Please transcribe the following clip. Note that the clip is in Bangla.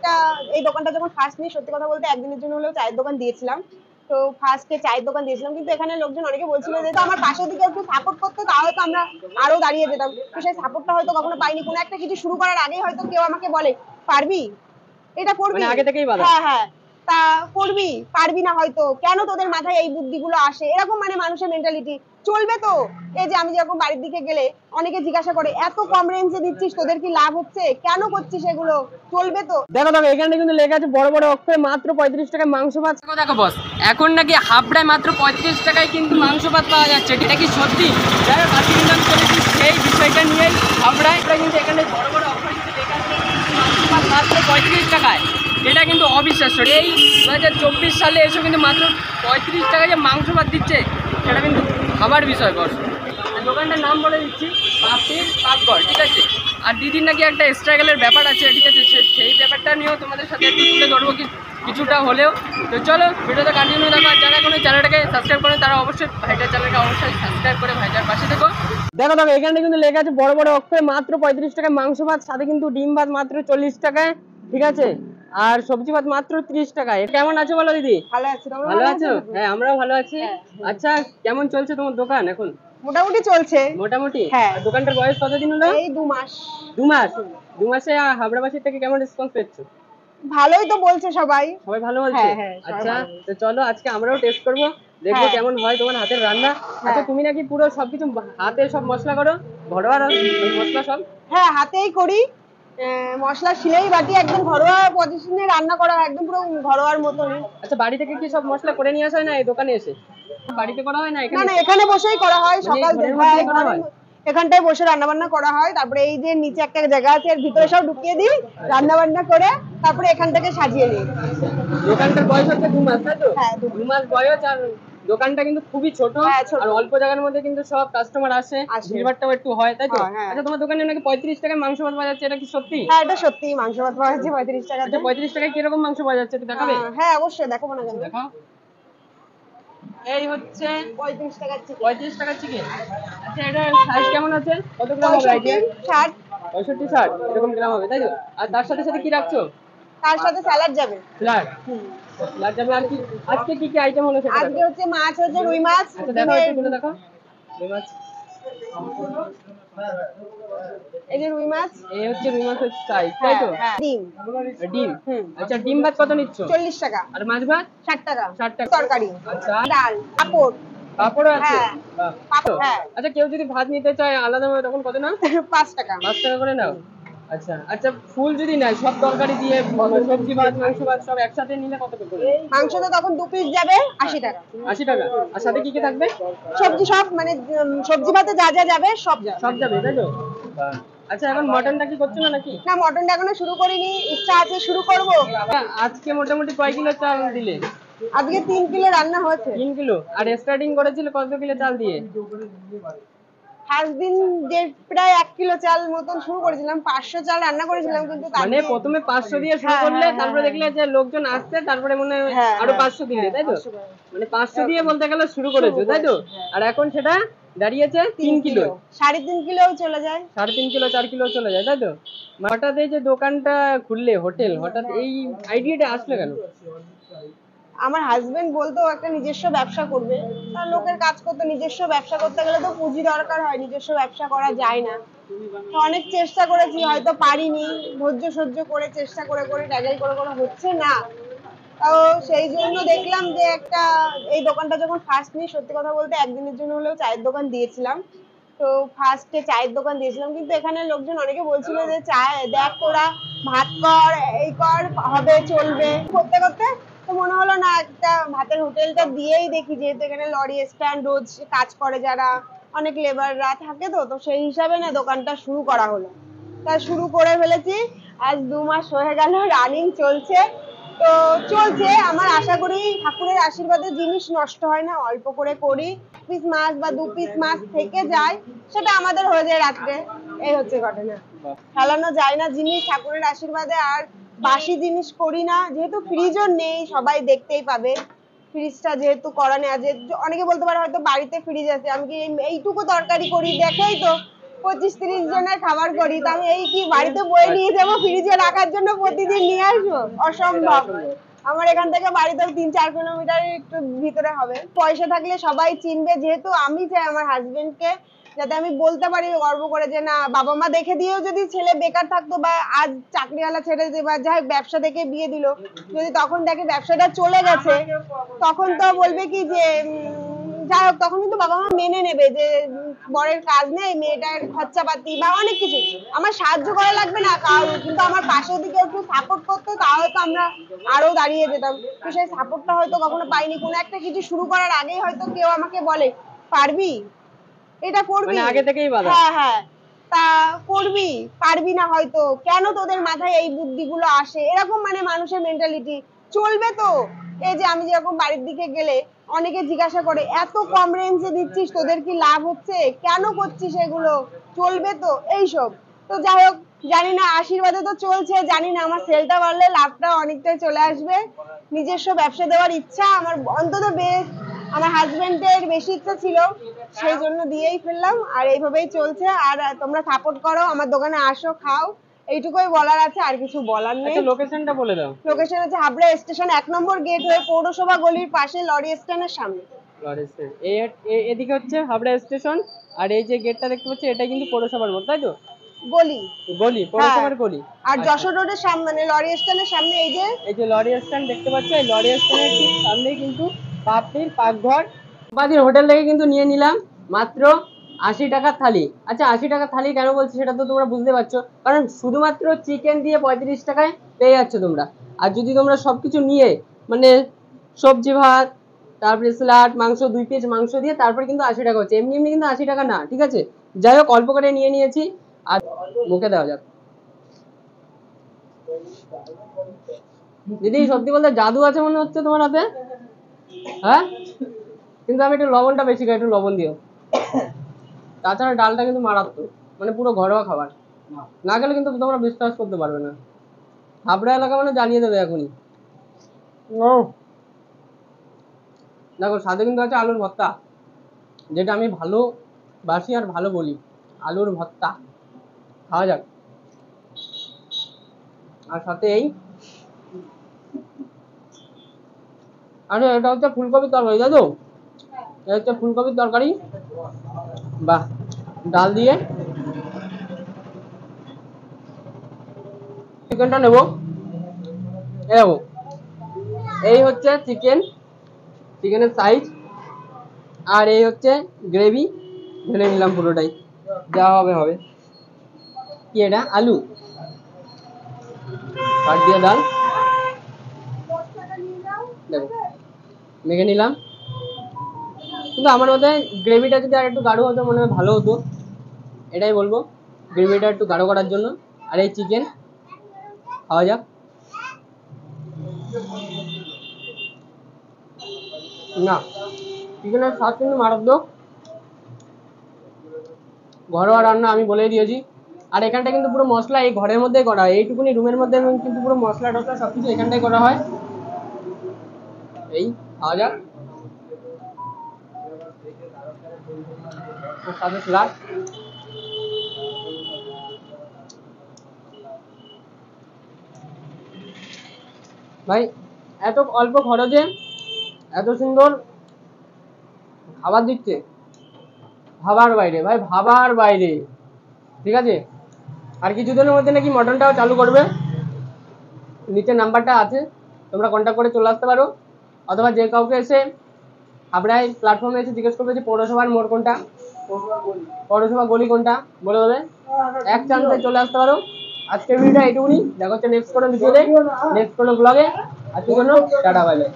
একটা এই দোকানটা যখন ফার্স্ট নিই, সত্যি কথা বলতে একদিনের জন্য হলেও চায়ের দোকান দিয়েছিলাম। তো ফার্স্টে চায়ের দোকান দিয়েছিলাম, কিন্তু এখানে লোকজন অনেকে বলছিল যে তো আমার পাশের দিকে একটু সাপোর্ট করতো, তাহলে তো আমরা আরো দাঁড়িয়ে যেতাম। তো সেই সাপোর্টটা হয়তো কখনো পাইনি। কোনো একটা কিছু শুরু করার আগেই হয়তো কেউ আমাকে বলে পারবি, এটা করবি, আগে থেকেই বাধা। হ্যাঁ হ্যাঁ, তা করবি, পারবি না হয়তো, কেন তোদের মাথায় এই বুদ্ধিগুলো আসে, এরকম মানে মানুষের মেন্টালিটি। চলবে তো। এই যে আমি যেরকম বাড়ির দিকে গেলে অনেকে জিজ্ঞাসা করে এত কম রেঞ্জে দিচ্ছিস, তোদের কি লাভ হচ্ছে, কেন করছিস এগুলো, চলবে তো। দেখো দেখো এখানে কিন্তু লেখা আছে বড় বড় অক্ষরে মাত্র 35 টাকায় মাংস ভাত। দেখো বস, এখন নাকি হাবড়ায় মাত্র 35 টাকায় কিন্তু মাংস ভাত পাওয়া যাচ্ছে, এটা কি সত্যি? যাই হোক আজকে কিন্তু আমি চলেছি সেই বিষয়টা নিয়েই হাবড়ায়। কিন্তু এখানে বড় বড় অক্ষরে কিন্তু লেখা আছে মাংস ভাত মাত্র 35 টাকায়, এটা কিন্তু অবিশ্বাস্য। এই 2024 সালে এসে কিন্তু মাত্র 35 টাকায় যে মাংস ভাত দিচ্ছে, সেটা কিন্তু ভাবার বিষয় বস। দোকানটার নাম বলে দিচ্ছি, পাপির পাপঘর, ঠিক আছে। আর দিদির নাকি একটা স্ট্রাগলের ব্যাপার আছে, ঠিক আছে, সেই ব্যাপারটা নিয়েও তোমাদের সাথে একটু তুলে ধরবো কিছুটা হলেও। তো চলো ভিডিওটা কন্টিনিউ দেখো। আর যারা কোনো চ্যানেলটাকে সাবস্ক্রাইব করেন তারা অবশ্যই ভাইটার চ্যানেলকে অবশ্যই সাবস্ক্রাইব করে ভাইটার পাশে দেখো। দেখো দেখো এখানে কিন্তু লেখা আছে বড় বড় অক্ষরে মাত্র 35 টাকায় মাংস ভাত, সাথে কিন্তু ডিম ভাত মাত্র 40 টাকায়, ঠিক আছে। আর সবজি ভাত মাত্র 30 টাকায়। কেমন আছো বলো দিদি? ভালো আছি, ভালো আছো? হ্যাঁ আমরাও ভালো আছি। আচ্ছা কেমন চলছে তোমার দোকান এখন? মোটামুটি চলছে। মোটামুটি। হ্যাঁ। দোকানটার বয়স কতদিন হলো? এই 2 মাস। 2 মাস। 2 মাসে হাবড়াবাসীর থেকে কেমন রেসপন্স পেয়েছো? ভালোই তো বলছে সবাই। সবাই ভালো বলছে? আচ্ছা তো চলো আজকে আমরাও টেস্ট করবো, দেখবো কেমন হয় তোমার হাতের রান্না। আচ্ছা তুমি নাকি পুরো সবকিছু হাতে সব মশলা করো, ঘরোয়া মশলা সব? হ্যাঁ হাতেই করি, মশলা শিলেই বাটি, একদম ঘরোয়া পজিশনে রান্না করা হয়, একদম পুরো ঘরোয়ার মতনই। আচ্ছা বাড়ি থেকে কি সব মশলা করে নিয়ে আসা হয় না এই দোকানে এসে? বাড়িতে করা হয় না না না, এখানে বসেই করা হয়। সকাল থেকে এখানটায় বসে রান্না বান্না করা হয়, তারপরে এই যে নিচে একটা জায়গা আছে এর ভিতরে সব ঢুকিয়ে দিই, রান্না বান্না করে তারপরে এখান থেকে সাজিয়ে নিই। দোকানটার বয়স হচ্ছে 2 মাস, তাই তো? হ্যাঁ 2 মাস বয়স। আর দোকানটা কিন্তু খুবই ছোট, আর অল্প জায়গার মধ্যে কিন্তু সব কাস্টমার আসে, ভিড়ভাড়টাও একটু হয়, তাই তো? আচ্ছা তোমার দোকানে নাকি 35 টাকায় মাংস ভাত পাওয়া যাচ্ছে, এটা কি সত্যি? হ্যাঁ এটা সত্যি, মাংস ভাত পাওয়া যাচ্ছে 35 টাকাতে। আচ্ছা 35 টাকায় কি রকম মাংস পাওয়া যাচ্ছে একটু দেখাবে? হ্যাঁ অবশ্যই, দেখাবো না কেন। দেখাও। এই হচ্ছে 35 টাকার চিকেন। 35 টাকার চিকেন। আচ্ছা এটা সাইজ কেমন আছে, কত গ্রাম হবে আইডিয়া? 60 65 60 এরকম গ্রাম হবে, তাই তো? আর তার সাথে সাথে কি রাখছো? তার সাথে স্যালাড যাবে। স্যালাড? স্যালাড যাবে। আর কি আজকে কি কি আইটেম হলো সেটা? আজকে হচ্ছে মাছ, হচ্ছে রুই মাছ। আচ্ছা দেখো একটু তুলে দেখো রুই মাছ। এই যে রুই মাছ, এই হচ্ছে রুই মাছের সাইজ, তাই তো? ডিম। ডিম। আচ্ছা ডিম ভাত কত নিচ্ছ? 40 টাকা। আর মাছ ভাত? 60 টাকা। 60 টাকা। তরকারি। আচ্ছা ডাল, পাপড়। পাপড়ও আছে? হ্যাঁ। আচ্ছা কেউ যদি ভাত নিতে চায় আলাদা ভাবে তখন কত নাও? 5 টাকা। 5 টাকা করে নাও? আচ্ছা আচ্ছা ফুল যদি নেয় সব তরকারি দিয়ে, সবজি ভাত মাংস ভাত সব একসাথে নিলে কত করে? মাংস তো তখন 2 পিস যাবে 80 টাকা। 80 টাকা। আর সাথে কি কি থাকবে? সবজি সব, মানে সবজি ভাতে যা যা যাবে সব যাবে। সব যাবে, তাই তো? আচ্ছা এখন মটনটা কি করছো না নাকি? না মটনটা এখনো শুরু করিনি, ইচ্ছা আছে শুরু করব। আজকে মোটামুটি কয় কিলো চাল দিলে? আজকে 3 কিলো রান্না হয়েছে। 3 কিলো। আর স্টার্টিং করেছিল কত কিলো চাল দিয়ে? ফার্স্ট দিন যে প্রায় 1 কিলো চাল মতন শুরু করেছিলাম, 500 চাল রান্না করেছিলাম, কিন্তু মানে প্রথমে 500 দিয়ে শুরু করলে, তারপরে দেখলে যে লোকজন আসছে, তারপরে মনে আরো 500 দিলে, তাই তো? মানে 500 দিয়ে বলতে গেলে শুরু করেছো, তাই তো? আর এখন সেটা দাঁড়িয়েছে 3 কিলো। 3.5 কিলো চলে যায়। 3.5 কিলো 4 কিলো চলে যায়, তাই তো? হঠাৎ এই যে দোকানটা খুললে হোটেল, হঠাৎ এই আইডিয়াটা আসলো কেন? আমার হাজবেন্ড বলতো একটা নিজস্ব ব্যবসা করবে, তার লোকের কাজ করতে, নিজস্ব ব্যবসা করতে গেলে তো পুঁজি দরকার হয়, নিজস্ব ব্যবসা করা যায় না। তো অনেক চেষ্টা করেছি, হয়তো পারিনি, ধৈর্য সহ্য করে চেষ্টা করে করে ট্যাগেল করে করে হচ্ছে না। তো সেই জন্য দেখলাম যে একটা এই দোকানটা যখন ফার্স্ট নিই, সত্যি কথা বলতে একদিনের জন্য হলেও চায়ের দোকান দিয়েছিলাম। তো ফার্স্টে চায়ের দোকান দিয়েছিলাম, কিন্তু এখানে লোকজন অনেকে বলছিল যে চায় দেখ তোরা ভাত কর, এই কর, হবে চলবে। করতে করতে তো মনে হলো না একটা ভাতের হোটেলটা দিয়েই দেখি, যেহেতু এখানে লরি স্ট্যান্ড রোজ কাজ করে যারা, অনেক লেবাররা থাকে, তো সেই হিসাবে না দোকানটা শুরু করা হলো। তা শুরু করে ফেলেছি, আজ 2 মাস হয়ে গেল, রানিং চলছে। তো চলছে, আমার আশা করি ঠাকুরের আশীর্বাদে জিনিস নষ্ট হয় না, অল্প করে করি, 1 পিস মাছ বা 2 পিস মাছ থেকে যায়, সেটা আমাদের হয়ে যায় রাত্রে। এই হচ্ছে ঘটনা। ফেলানো যায় না জিনিস ঠাকুরের আশীর্বাদে। আর বাসি জিনিস করি না, যেহেতু ফ্রিজও নেই, সবাই দেখতেই পাবে ফ্রিজটা যেহেতু করা নেই। অনেকে বলতে পারে হয়তো বাড়িতে ফ্রিজ আছে, আমি কি এইটুকু তরকারি করি, দেখেই তো 25-30 জনের খাবার করি, তা আমি এই কি বাড়িতে বয়ে নিয়ে যাবো ফ্রিজে রাখার জন্য প্রতিদিন নিয়ে আসবো? অসম্ভব। আমার এখান থেকে বাড়িতেও 3-4 কিলোমিটার একটু ভিতরে হবে। পয়সা থাকলে সবাই চিনবে, যেহেতু আমি চাই আমার হাজবেন্ডকে যাতে আমি বলতে পারি গর্ব করে যে না, বাবা মা দেখে দিয়েও যদি ছেলে বেকার থাকতো বা আজ চাকরিওয়ালা ছেড়ে দিতে বা যাই হোক ব্যবসা দেখে বিয়ে দিল, যদি তখন দেখে ব্যবসাটা চলে গেছে, তখন তো বলবে কি যে যাই হোক, তখন কিন্তু বাবা মা মেনে নেবে যে বরের কাজ নেই, মেয়েটার খরচাপাতি বা অনেক কিছু। আমার সাহায্য করা লাগবে না কারো, কিন্তু আমার পাশের দিকে একটু সাপোর্ট করতো, তাহলে তো আমরা আরো দাঁড়িয়ে যেতাম। তো সেই সাপোর্টটা হয়তো কখনো পাইনি। কোনো একটা কিছু শুরু করার আগেই হয়তো কেউ আমাকে বলে পারবি, এটা করবি, আগে থেকেই বাধা। হ্যাঁ হ্যাঁ, তা করবি, পারবি না হয়তো, কেন তোদের মাথায় এই বুদ্ধিগুলো আসে, এরকম মানুষের মেন্টালিটি চলবে তো। এই যে আমি যেরকম বাড়ির দিকে গেলে অনেকে জিজ্ঞাসা করে এত কম রেঞ্জে দিচ্ছিস, তোদের কি লাভ হচ্ছে, কেন করছিস এগুলো, চলবে তো এইসব। তো যাই হোক, জানি না, আশীর্বাদে তো চলছে, জানি না আমার সেলটা বাড়লে লাভটা অনেকটাই চলে আসবে। নিজস্ব ব্যবসা দেওয়ার ইচ্ছা আমার, অন্তত বেশ আমার হাজবেন্ডের বেশি ইচ্ছা ছিল, সেই জন্য দিয়েই ফেললাম। আর এইভাবেই চলছে। আর তোমরা সাপোর্ট করো, আমার দোকানে আসো, খাও, এইটুকুই বলার আছে, আর কিছু বলার নেই। লোকেশনটা বলে দাও। লোকেশন হচ্ছে হাবড়া স্টেশন 1 নম্বর গেট হয়ে পৌরসভা গলির পাশে লরি স্ট্যান্ডের সামনে। এদিকে হচ্ছে হাবড়া স্টেশন, আর এই যে গেটটা দেখতে পাচ্ছি এটা কিন্তু পৌরসভার মোড়, তাই তো? গলি, গলি, পৌরসভার গলি। আর যশোর রোডের সামনে লরি স্ট্যান্ডের সামনে এই যে লরি স্ট্যান্ড দেখতে পাচ্ছ, এই লরি স্ট্যান্ডের ঠিক সামনেই কিন্তু পাপড়ির পাকঘর। বাদির হোটেল থেকে কিন্তু নিয়ে নিলাম মাত্র 80 টাকার থালি। আচ্ছা, 80 টাকার থালি কেন বলছি সেটা তো তোমরা বুঝতে পারছো, কারণ শুধুমাত্র চিকেন দিয়ে 35 টাকায় পেয়ে যাচ্ছ তোমরা। আর যদি তোমরা সবকিছু নিয়ে সবজি ভাত, তারপরে স্যালাড, মাংস, 2 পিস মাংস দিয়ে তারপরে কিন্তু 80 টাকা হচ্ছে, এমনি এমনি কিন্তু 80 টাকা না, ঠিক আছে? যাই হোক, অল্প করে নিয়ে নিয়েছি, আর মুখে দেওয়া যাক। দিদি, সত্যি বলতে জাদু আছে মনে হচ্ছে তোমার হাতে, হ্যাঁ? কিন্তু আমি একটু লবণটা বেশি খাই, একটু লবণ দিও। তাছাড়া ডালটা কিন্তু মারাত্মক, পুরো ঘরোয়া খাবার, না গেলে কিন্তু তোমরা বিশ্বাস করতে পারবে না। হাবড়া এলাকা জানিয়ে দেবে এখনই। দেখো, সাথে কিন্তু আছে আলুর ভর্তা, যেটা আমি ভালো বাসি আর ভালো বলি, আলুর ভর্তা। খাওয়া যাক। আর সাথে এই, আরে এটা হচ্ছে ফুলকপির তরকারি, তাই তো? এটা হচ্ছে ফুলকপির তরকারি, বাহ। ডাল দিয়ে চিকেনটা নেবো, এই হচ্ছে চিকেনের সাইজ, আর এই হচ্ছে গ্রেভি, ঢেলে নিলাম পুরোটাই, যা হবে হবে। কি এটা? আলু ভাত দিয়ে ডাল, দেখো মেখে নিলাম। কিন্তু আমার মতে গ্রেভিটা যদি আর একটু গাঢ় হতো মনে হয় ভালো হতো, এটাই বলবো, গ্রেভিটা একটু গাঢ় করার জন্য। আর এই চিকেন, খাওয়া যাক। না, চিকেনের স্বাদ কিন্তু মারাত্মক, ঘরোয়া রান্না আমি বলেই দিয়েছি। আর এখানটা কিন্তু পুরো মশলা এই ঘরের মধ্যেই করা হয়, এইটুকুনি রুমের মধ্যে কিন্তু পুরো মশলা টসলা সবকিছু এখানটাই করা হয়। এই খাওয়া যাক, সাথে স্যালাড। ভাই, এত অল্প খরচে এত সুন্দর খাবার দিচ্ছে, ভাবার বাইরে ভাই, ভাবার বাইরে, ঠিক আছে? আর কিছুদিনের মধ্যে নাকি মটনটাও চালু করবে, নিচে নাম্বারটা আছে, তোমরা কন্ট্যাক্ট করে চলে আসতে পারো, অথবা যে কাউকে এসে হাবড়ায় প্ল্যাটফর্মে এসে জিজ্ঞেস করবে যে পৌরসভার মোড় কোনটা, পৌরসভা গলি কোনটা, বলে দেবে, এক চান্সে চলে আসতে পারো। আজকের ভিডিওটা এইটুকুনি, দেখা হচ্ছে নেক্সট কোনো ভিডিওতে, নেক্সট কোনো ব্লগে। আজকের জন্য টাটা, বাই বাই।